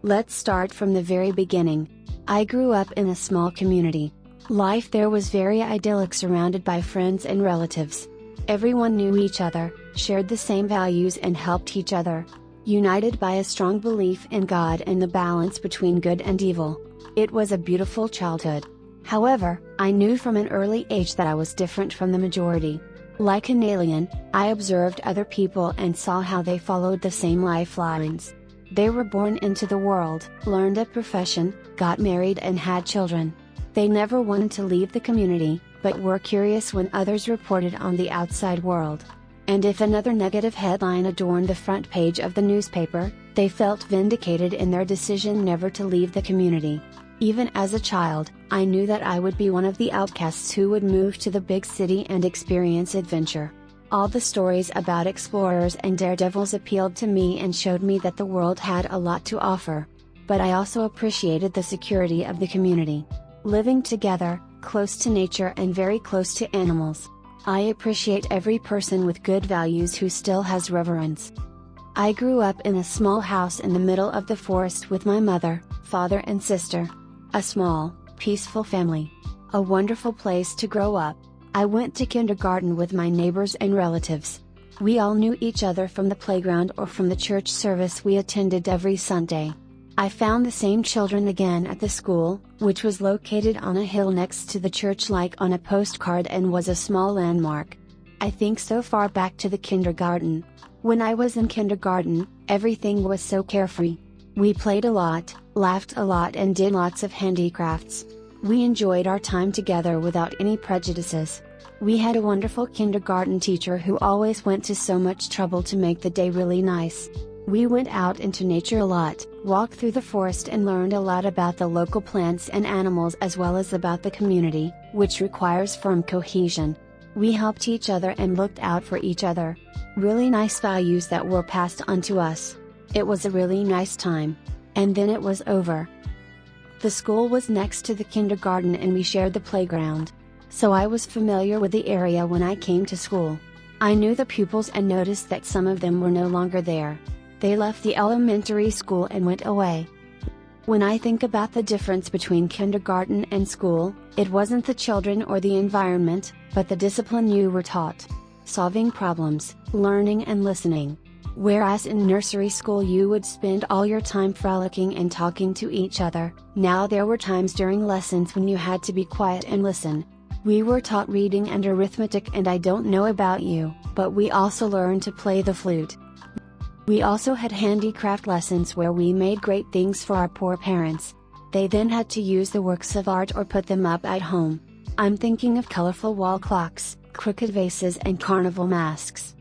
Let's start from the very beginning. I grew up in a small community. Life there was very idyllic, surrounded by friends and relatives. Everyone knew each other, shared the same values and helped each other. United by a strong belief in God and the balance between good and evil. It was a beautiful childhood. However, I knew from an early age that I was different from the majority. Like an alien, I observed other people and saw how they followed the same lifelines. They were born into the world, learned a profession, got married and had children. They never wanted to leave the community, but were curious when others reported on the outside world. And if another negative headline adorned the front page of the newspaper, they felt vindicated in their decision never to leave the community. Even as a child, I knew that I would be one of the outcasts who would move to the big city and experience adventure. All the stories about explorers and daredevils appealed to me and showed me that the world had a lot to offer. But I also appreciated the security of the community. Living together, close to nature and very close to animals. I appreciate every person with good values who still has reverence. I grew up in a small house in the middle of the forest with my mother, father and sister. A small, peaceful family. A wonderful place to grow up. I went to kindergarten with my neighbors and relatives. We all knew each other from the playground or from the church service we attended every Sunday. I found the same children again at the school, which was located on a hill next to the church like on a postcard and was a small landmark. I think so far back to the kindergarten. When I was in kindergarten, everything was so carefree. We played a lot, laughed a lot and did lots of handicrafts. We enjoyed our time together without any prejudices. We had a wonderful kindergarten teacher who always went to so much trouble to make the day really nice. We went out into nature a lot, walked through the forest and learned a lot about the local plants and animals as well as about the community, which requires firm cohesion. We helped each other and looked out for each other. Really nice values that were passed on to us. It was a really nice time. And then it was over. The school was next to the kindergarten and we shared the playground. So I was familiar with the area when I came to school. I knew the pupils and noticed that some of them were no longer there. They left the elementary school and went away. When I think about the difference between kindergarten and school, it wasn't the children or the environment, but the discipline you were taught. Solving problems, learning and listening. Whereas in nursery school you would spend all your time frolicking and talking to each other, now there were times during lessons when you had to be quiet and listen. We were taught reading and arithmetic and I don't know about you, but we also learned to play the flute. We also had handicraft lessons where we made great things for our poor parents. They then had to use the works of art or put them up at home. I'm thinking of colorful wall clocks, crooked vases and carnival masks.